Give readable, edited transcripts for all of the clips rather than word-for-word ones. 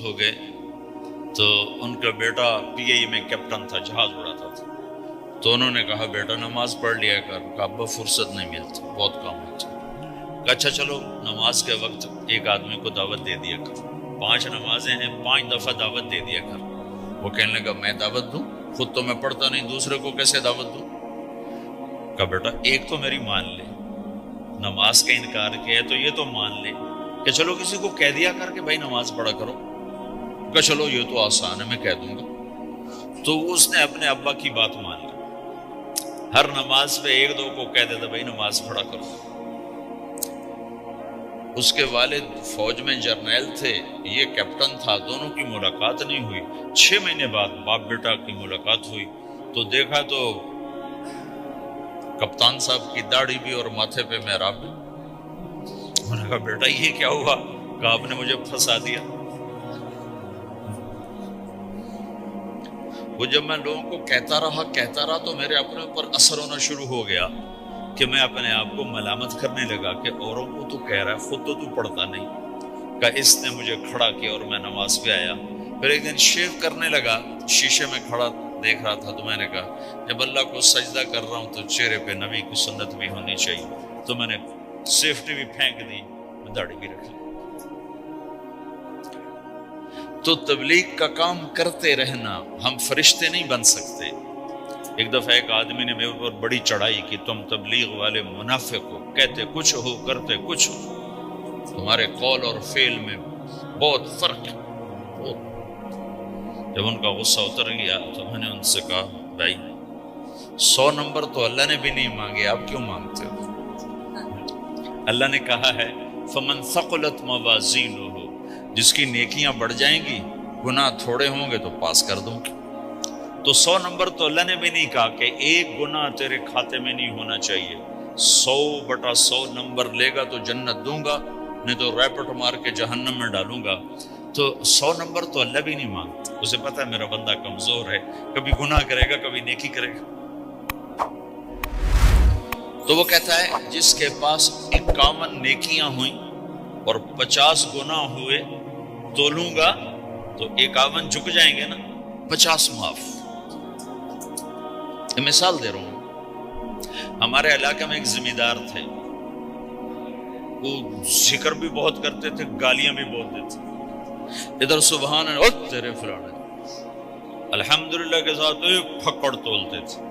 ہو گئے تو ان کا بیٹا PI میں کیپٹن تھا، جہاز اڑاتا تھا. تو انہوں نے کہا بیٹا نماز پڑھ لیا کر. کہا ابا فرصت نہیں ملتی، بہت کام ہوتا. کہا اچھا چلو نماز کے وقت ایک آدمی کو دعوت دے دیا کر. 5 نمازیں ہیں، 5 دفعہ دعوت دے دیا کر. وہ کہنے لگا میں دعوت دوں؟ خود تو میں پڑھتا نہیں، دوسرے کو کیسے دعوت دوں؟ کہا بیٹا ایک تو میری مان لے، نماز کا انکار کیا ہے تو یہ تو مان لے کہ چلو کسی کو کہہ دیا کر کہ بھائی نماز پڑھا کرو. کہ چلو یہ تو آسان ہے، میں کہہ دوں گا. تو اس نے اپنے ابا کی بات مان لی. ہر نماز پہ 1-2 کو کہہ دیتا بھائی نماز پڑھا کرو. اس کے والد فوج میں جرنیل تھے، یہ کیپٹن تھا. دونوں کی ملاقات نہیں ہوئی. 6 مہینے بعد باپ بیٹا کی ملاقات ہوئی تو دیکھا تو کپتان صاحب کی داڑھی بھی اور ماتھے پہ محراب بھی. انہوں نے کہا بیٹا یہ کیا ہوا؟ کہا آپ نے مجھے پھنسا دیا. وہ جب میں لوگوں کو کہتا رہا تو میرے اپنے اوپر اثر ہونا شروع ہو گیا کہ میں اپنے آپ کو ملامت کرنے لگا کہ اوروں کو تو کہہ رہا ہے، خود تو پڑھتا نہیں. کہ اس نے مجھے کھڑا کیا اور میں نماز پہ آیا. پھر ایک دن شیو کرنے لگا، شیشے میں کھڑا دیکھ رہا تھا تو میں نے کہا جب اللہ کو سجدہ کر رہا ہوں تو چہرے پہ نبی کی سنت بھی ہونی چاہیے. تو میں نے سیفٹی بھی پھینک دی، داڑھی بھی رکھ لی. تو تبلیغ کا کام کرتے رہنا. ہم فرشتے نہیں بن سکتے. ایک دفعہ ایک آدمی نے میرے اوپر بڑی چڑھائی کی، تم تبلیغ والے منافق ہو، کہتے کچھ ہو کرتے کچھ ہو، تمہارے قول اور فعل میں بہت فرق ہے. جب ان کا غصہ اتر گیا تو میں نے ان سے کہا بھائی 100 نمبر تو اللہ نے بھی نہیں مانگے، آپ کیوں مانگتے ہو؟ اللہ نے کہا ہے فمن ثقلت موازینہ، جس کی نیکیاں بڑھ جائیں گی گناہ تھوڑے ہوں گے تو پاس کر دوں. تو 100 نمبر تو اللہ نے بھی نہیں کہا کہ ایک گناہ تیرے کھاتے میں نہیں ہونا چاہیے. 100/100 نمبر لے گا تو جنت دوں گا، نہیں تو ریپٹ مار کے جہنم میں ڈالوں گا. تو 100 نمبر تو اللہ بھی نہیں مانگتا. اسے پتہ ہے میرا بندہ کمزور ہے، کبھی گناہ کرے گا کبھی نیکی کرے گا. تو وہ کہتا ہے جس کے پاس 51 نیکیاں ہوئیں اور 50 گناہ ہوئے تولوں گا تو 51 جھک جائیں گے نا، 50 معاف. یہ مثال دے رہا ہوں. ہمارے علاقے میں ایک ذمہ دار تھے، وہ ذکر بھی بہت کرتے تھے، گالیاں بھی بہت دیتے. ادھر سبحان اللہ تیرے فلانے، الحمدللہ کے ساتھ ایک پھکڑ تولتے تھے.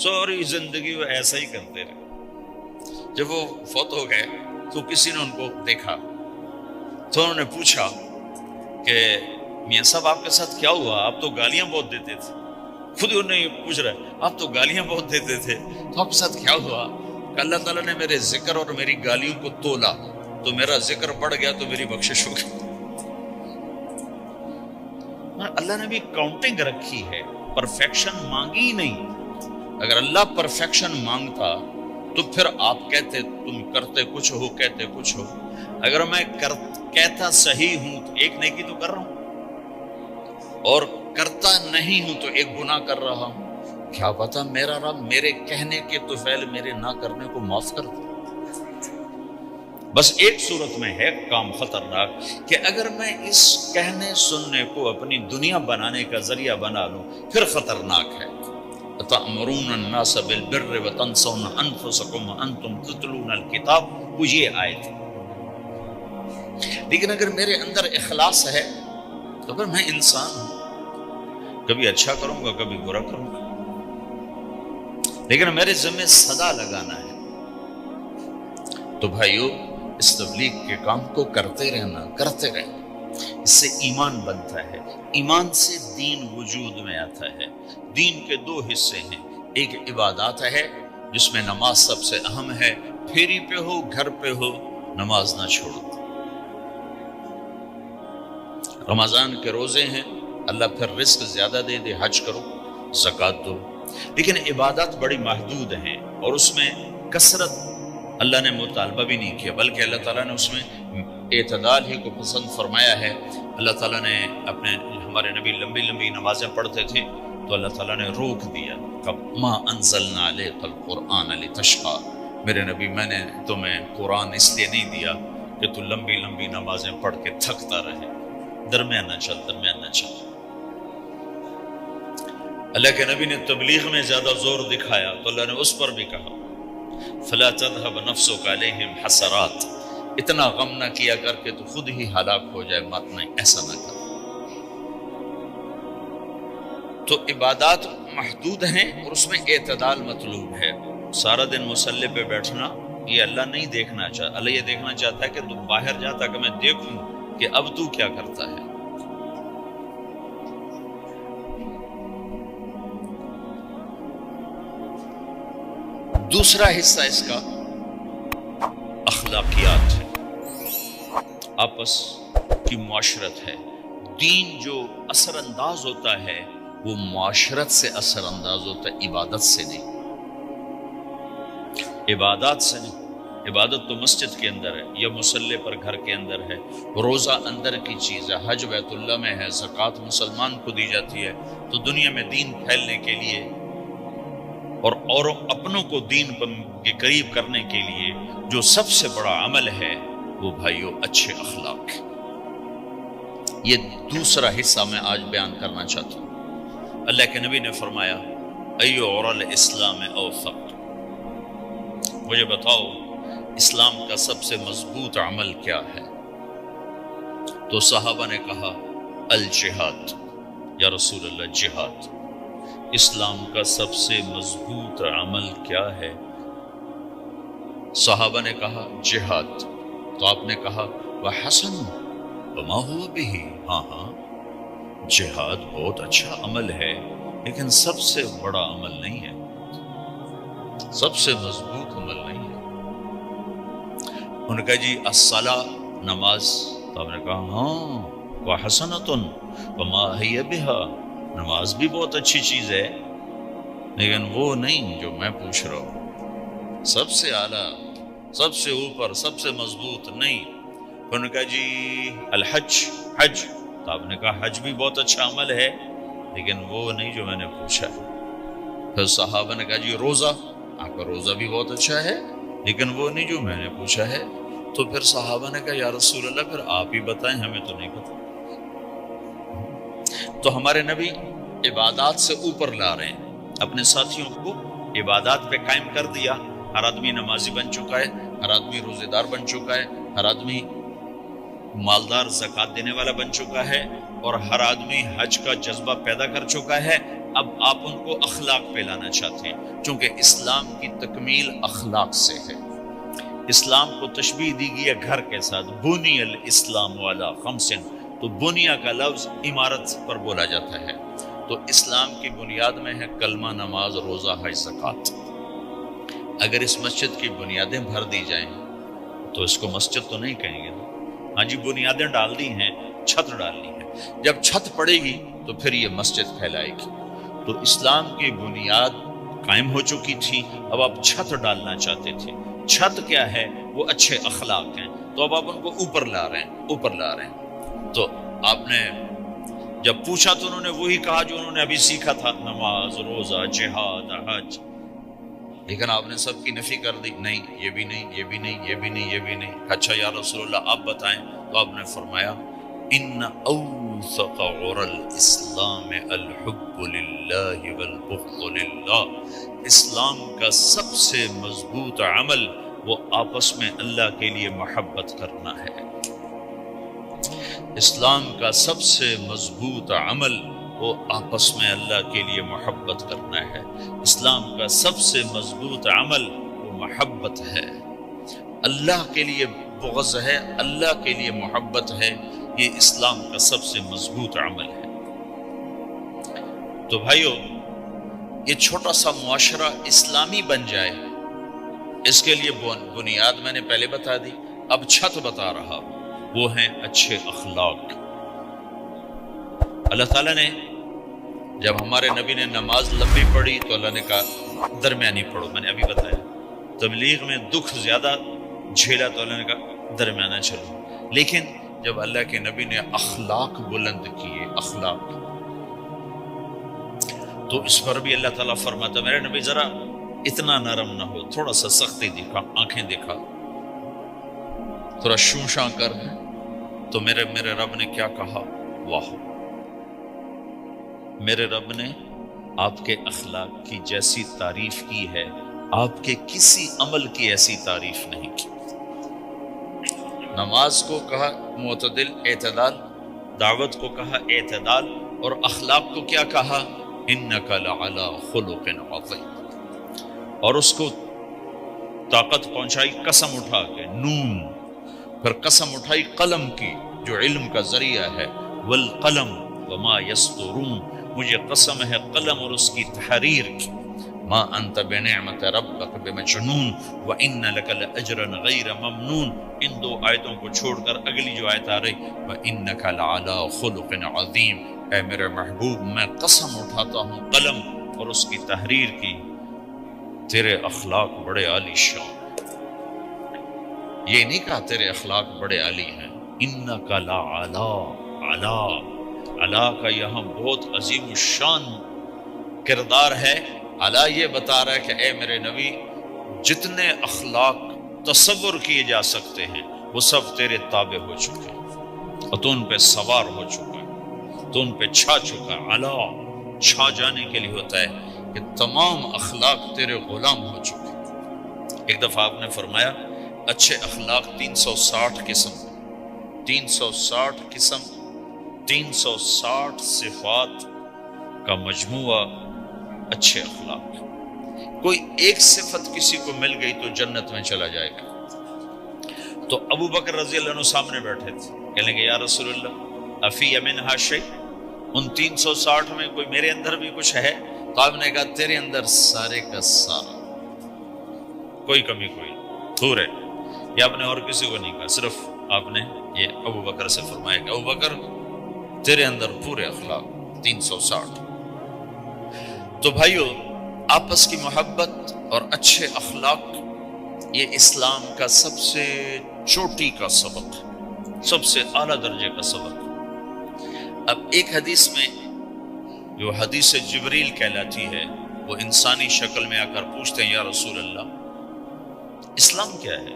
ساری زندگی وہ ایسا ہی کرتے رہے. جب وہ فوت ہو گئے تو کسی نے ان کو دیکھا تو انہوں نے پوچھا کہ میاں صاحب آپ کے ساتھ کیا ہوا؟ آپ تو گالیاں بہت دیتے تھے. خود ہی انہیں پوچھ رہے آپ تو گالیاں بہت دیتے تھے، تو آپ کے ساتھ کیا ہوا؟ کہ اللہ تعالیٰ نے میرے ذکر اور میری گالیوں کو تولا تو میرا ذکر بڑھ گیا تو میری بخشش ہو گئی. اللہ نے بھی کاؤنٹنگ رکھی ہے، پرفیکشن مانگی ہی نہیں. اگر اللہ پرفیکشن مانگتا تو پھر آپ کہتے تم کرتے کچھ ہو کہتے کچھ ہو. اگر میں کہتا صحیح ہوں تو ایک نیکی تو کر رہا ہوں، اور کرتا نہیں ہوں تو ایک گناہ کر رہا ہوں. کیا پتا میرا رب میرے کہنے کے طفیل میرے نہ کرنے کو معاف کر دے. بس ایک صورت میں ہے کام خطرناک کہ اگر میں اس کہنے سننے کو اپنی دنیا بنانے کا ذریعہ بنا لوں پھر خطرناک ہے. تأمرون الناس بالبر وتنسون انفسکم وانتم تتلون الکتاب، وہ یہ آیت. لیکن اگر میرے اندر اخلاص ہے تو پھر میں انسان ہوں، کبھی اچھا کروں گا کبھی برا کروں گا، لیکن میرے ذمہ صدا لگانا ہے. تو بھائیو اس تبلیغ کے کام کو کرتے رہنا. اس سے ایمان بنتا ہے. ایمان سے دین وجود میں آتا ہے. دین کے 2 حصے ہیں، ایک عبادات ہے جس میں نماز سب سے اہم ہے. پھیری پہ ہو گھر پہ ہو نماز نہ چھوڑو. رمضان کے روزے ہیں، اللہ پھر رزق زیادہ دے دے، حج کرو زکوٰۃ دو. لیکن عبادات بڑی محدود ہیں اور اس میں کثرت اللہ نے مطالبہ بھی نہیں کیا، بلکہ اللہ تعالیٰ نے اس میں اعتدال ہی کو پسند فرمایا ہے اللہ تعالیٰ نے ہمارے نبی لمبی لمبی نمازیں پڑھتے تھے تو اللہ تعالیٰ نے روک دیا کہ ما انزلنا علیک القرآن لتشقی، میرے نبی میں نے تمہیں قرآن اس لیے نہیں دیا کہ تو لمبی لمبی نمازیں پڑھ کے تھکتا رہے، درمیان نہ چل۔ اللہ کے نبی نے تبلیغ میں زیادہ زور دکھایا تو اللہ نے اس پر بھی کہا فلا تذهب نفسك علیہم حسرات، اتنا غم نہ کیا کر کے تو خود ہی ہلاک ہو جائے، مات نہیں، ایسا نہ کر۔ تو عبادات محدود ہیں اور اس میں اعتدال مطلوب ہے۔ سارا دن مصلی پہ بیٹھنا یہ اللہ نہیں دیکھنا چاہتا، اللہ یہ دیکھنا چاہتا ہے کہ تو باہر جاتا کہ میں دیکھوں کہ اب تو کیا کرتا ہے۔ دوسرا حصہ اس کا اخلاقیات ہے، آپس کی معاشرت ہے۔ دین جو اثر انداز ہوتا ہے وہ معاشرت سے اثر انداز ہوتا ہے، عبادت سے نہیں، عبادات سے نہیں۔ عبادت تو مسجد کے اندر ہے یا مصلی پر گھر کے اندر ہے، روزہ اندر کی چیز ہے، حج بیت اللہ میں ہے، زکوٰۃ مسلمان کو دی جاتی ہے۔ تو دنیا میں دین پھیلنے کے لیے اور اپنوں کو دین کے قریب کرنے کے لیے جو سب سے بڑا عمل ہے وہ بھائیو اچھے اخلاق۔ یہ دوسرا حصہ میں آج بیان کرنا چاہتا ہوں۔ اللہ کے نبی نے فرمایا ایو اور الاسلام اوثق، مجھے بتاؤ اسلام کا سب سے مضبوط عمل کیا ہے؟ تو صحابہ نے کہا الجہاد، یا رسول اللہ جہاد۔ اسلام کا سب سے مضبوط عمل کیا ہے؟ صحابہ نے کہا جہاد۔ تو آپ نے کہا وحسن وما هو به، ہاں جہاد بہت اچھا عمل ہے لیکن سب سے بڑا عمل نہیں ہے، سب سے مضبوط عمل نہیں ہے۔ ان کا جی الصلاۃ، نماز۔ تو آپ نے کہا ہاں وحسنۃ وما هي بها، نماز بھی بہت اچھی چیز ہے لیکن وہ نہیں جو میں پوچھ رہا ہوں، سب سے اعلیٰ، سب سے اوپر، سب سے مضبوط نہیں۔ ان کا جی الحج، حج۔ تو آپ نے کہا حج بھی بہت اچھا عمل ہے لیکن وہ نہیں جو میں نے پوچھا ہے۔ پھر صحابہ نے کہا جی روزہ، آپ کا روزہ بھی بہت اچھا ہے لیکن وہ نہیں جو میں نے پوچھا ہے۔ تو پھر صحابہ نے کہا یا رسول اللہ پھر آپ ہی بتائیں، ہمیں تو نہیں پتہ۔ تو ہمارے نبی عبادات سے اوپر لا رہے ہیں، اپنے ساتھیوں کو عبادات پہ قائم کر دیا۔ ہر آدمی نمازی بن چکا ہے، ہر آدمی روزے دار بن چکا ہے، ہر آدمی مالدار زکوٰۃ دینے والا بن چکا ہے، اور ہر آدمی حج کا جذبہ پیدا کر چکا ہے۔ اب آپ ان کو اخلاق پہ لانا چاہتے ہیں، چونکہ اسلام کی تکمیل اخلاق سے ہے۔ اسلام کو تشبیہ دی گئی ہے گھر کے ساتھ، بنی الاسلام علی خمس، تو بنیا کا لفظ عمارت پر بولا جاتا ہے۔ تو اسلام کی بنیاد میں ہے کلمہ، نماز، روزہ، حج، زکوٰۃ۔ اگر اس مسجد کی بنیادیں بھر دی جائیں تو اس کو مسجد تو نہیں کہیں گے نا۔ ہاں جی بنیادیں ڈال دی ہیں، چھت ڈالنی ہے، جب چھت پڑے گی تو پھر یہ مسجد کہلائے گی۔ تو اسلام کی بنیاد قائم ہو چکی تھی، اب آپ چھت ڈالنا چاہتے تھے۔ چھت کیا ہے؟ وہ اچھے اخلاق ہیں، تو اب آپ ان کو اوپر لا رہے ہیں، اوپر لا رہے ہیں۔ تو آپ نے جب پوچھا تو انہوں نے وہی کہا جو انہوں نے ابھی سیکھا تھا، نماز، روزہ، جہاد، حج، لیکن آپ نے سب کی نفی کر دی، نہیں یہ بھی نہیں، یہ بھی نہیں، یہ بھی نہیں، یہ بھی نہیں۔ اچھا یا رسول اللہ آپ بتائیں۔ تو آپ نے فرمایا ان اوثق عر الاسلام الحب للہ والبغض للہ، اسلام کا سب سے مضبوط عمل وہ آپس میں اللہ کے لیے محبت کرنا ہے۔ اسلام کا سب سے مضبوط عمل وہ آپس میں اللہ کے لیے محبت کرنا ہے۔ اسلام کا سب سے مضبوط عمل وہ محبت ہے، اللہ کے لیے بغض ہے، اللہ کے لیے محبت ہے، یہ اسلام کا سب سے مضبوط عمل ہے۔ تو بھائیو یہ چھوٹا سا معاشرہ اسلامی بن جائے، اس کے لیے بنیاد میں نے پہلے بتا دی، اب چھت بتا رہا، وہ ہیں اچھے اخلاق۔ اللہ تعالیٰ نے جب ہمارے نبی نے نماز لمبی پڑھی تو اللہ نے کہا درمیانی پڑھو، میں نے ابھی بتایا۔ تبلیغ میں دکھ زیادہ جھیلا تو اللہ نے کہا درمیانہ چلو، لیکن جب اللہ کے نبی نے اخلاق بلند کیے، اخلاق، تو اس پر بھی اللہ تعالیٰ فرماتا میرے نبی ذرا اتنا نرم نہ ہو، تھوڑا سا سختی دکھا، آنکھیں دکھا، تھوڑا شوشاں کر۔ تو میرے رب نے کیا کہا؟ واہ، میرے رب نے آپ کے اخلاق کی جیسی تعریف کی ہے، آپ کے کسی عمل کی ایسی تعریف نہیں کی۔ نماز کو کہا معتدل، اعتدال، دعوت کو کہا اعتدال، اور اخلاق کو کیا کہا؟ انک لعلی خلق عظیم، اور اس کو طاقت پہنچائی قسم اٹھا کے، نون، پھر قسم اٹھائی قلم کی جو علم کا ذریعہ ہے، والقلم وما یسطرون، مجھے قسم ہے قلم اور اس کی تحریر کی، ما انت بنعمت ربک بمجنون وان لک لاجرا غیر ممنون۔ ان دو آیتوں کو چھوڑ کر اگلی جو آیت آ رہی، وانک لعلی خلق عظیم، اے میرے محبوب میں قسم اٹھاتا ہوں قلم اور اس کی تحریر کی، تیرے اخلاق بڑے عالی شان۔ یہ نہیں کہا تیرے اخلاق بڑے عالی ہیں، انک لعلی، علا، علا کا یہاں بہت عظیم الشان کردار ہے۔ علا یہ بتا رہا ہے کہ اے میرے نبی جتنے اخلاق تصور کیے جا سکتے ہیں وہ سب تیرے تابع ہو چکے ہیں، اور تو ان پہ سوار ہو چکا ہے، تو ان پہ چھا چکا ہے۔ علا چھا جانے کے لیے ہوتا ہے کہ تمام اخلاق تیرے غلام ہو چکے ہیں۔ ایک دفعہ آپ نے فرمایا اچھے اخلاق 360 قسم، 360 قسم، 360 صفات کا مجموعہ اچھے اخلاق۔ کوئی ایک صفت کسی کو مل گئی تو جنت میں چلا جائے گا۔ تو ابو بکر رضی اللہ عنہ سامنے بیٹھے تھے، کہنے گے یا رسول اللہ افی منہا شیء، ان 360 میں کوئی میرے اندر بھی کچھ ہے؟ تو آپ نے کہا تیرے اندر سارے کا سارا، کوئی کمی کوئی دور ہے۔ یہ آپ نے اور کسی کو نہیں کہا، صرف آپ نے یہ ابو بکر سے فرمایا کہ ابو بکر تیرے اندر پورے اخلاق 360۔ تو بھائیو، آپس کی محبت اور اچھے اخلاق یہ اسلام کا سب سے چوٹی کا سبق، سب سے اعلیٰ درجے کا سبق۔ اب ایک حدیث میں جو حدیث جبریل کہلاتی ہے، وہ انسانی شکل میں آ کر پوچھتے ہیں یا رسول اللہ اسلام کیا ہے؟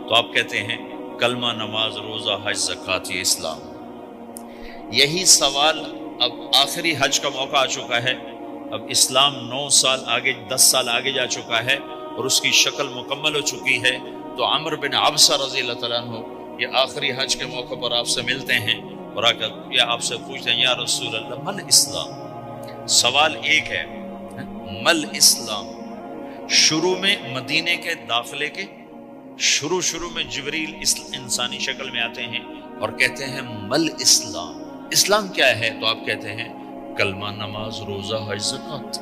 تو آپ کہتے ہیں کلمہ، نماز، روزہ، حج، زکوٰۃ، یہ اسلام۔ یہی سوال اب آخری حج کا موقع آ چکا ہے، اب اسلام 9 سال آگے، 10 سال آگے جا چکا ہے اور اس کی شکل مکمل ہو چکی ہے۔ تو عمر بن عبسہ رضی اللہ تعالیٰ عنہ یہ آخری حج کے موقع پر آپ سے ملتے ہیں اور آ کر یا آپ سے پوچھتے ہیں یا رسول اللہ مل اسلام؟ سوال ایک ہے، مل اسلام؟ شروع میں مدینے کے داخلے کے شروع میں جبریل انسانی شکل میں آتے ہیں اور کہتے ہیں مل اسلام، اسلام کیا ہے؟ تو آپ کہتے ہیں کلمہ، نماز، روزہ، حج، زکوٰۃ۔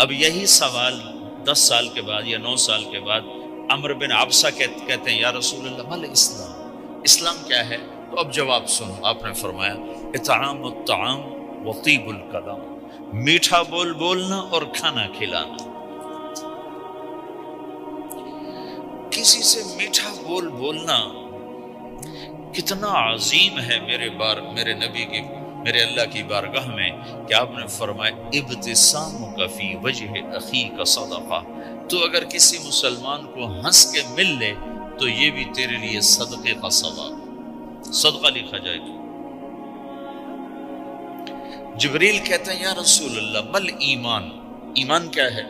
اب یہی سوال 10 سال کے بعد یا 9 سال کے بعد عمر بن عبسہ کہتے ہیں یا رسول اللہ مل اسلام، اسلام کیا ہے؟ تو اب جواب سنو، آپ نے فرمایا اطعام الطعام وطیب الکلام، میٹھا بول بولنا اور کھانا کھلانا۔ کسی سے میٹھا بول بولنا کتنا عظیم ہے میرے نبی کی، میرے اللہ کی بارگاہ میں، کہ آپ نے فرمایا ابتسامک فی وجہ اخیک صدقہ، تو اگر کسی مسلمان کو ہنس کے مل لے تو یہ بھی تیرے لیے صدقے کا ثواب، صدقہ لکھا جائے گا۔ جبریل کہتے ہیں یا رسول اللہ مل ایمان، ایمان کیا ہے؟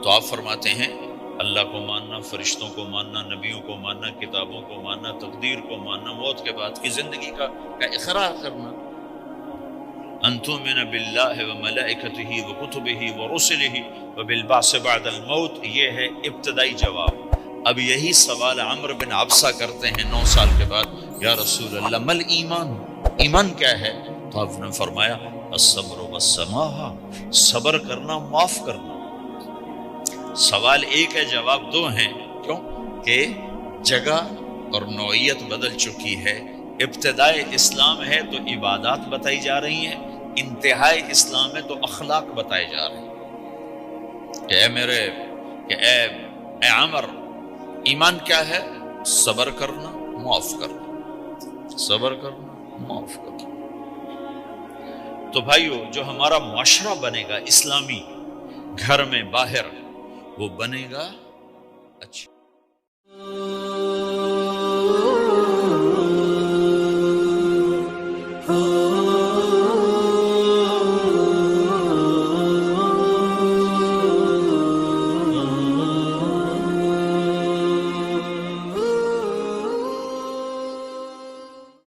تو آپ فرماتے ہیں اللہ کو ماننا، فرشتوں کو ماننا، نبیوں کو ماننا، کتابوں کو ماننا، تقدیر کو ماننا، موت کے بعد کی زندگی کا اقرار کرنا، ان تؤمن باللہ وملائکتہ وکتبہ ورسلہ وبالبعث بعد الموت۔ یہ ہے ابتدائی جواب۔ اب یہی سوال عمر بن عبسہ کرتے ہیں 9 سال کے بعد، یا رسول اللہ مل ایمان، ایمان کیا ہے؟ تو آپ نے فرمایا الصبر والسماحہ، صبر کرنا، معاف کرنا۔ سوال ایک ہے، جواب 2 ہیں، کیوں کہ جگہ اور نوعیت بدل چکی ہے۔ ابتدائے اسلام ہے تو عبادات بتائی جا رہی ہیں، انتہائی اسلام ہے تو اخلاق بتائے جا رہے ہیں کہ اے عمر، ایمان کیا ہے؟ صبر کرنا، معاف کرنا۔ صبر کرنا، معاف کرنا۔ تو بھائیو، جو ہمارا معاشرہ بنے گا اسلامی، گھر میں باہر، وہ بنے گا اچھا۔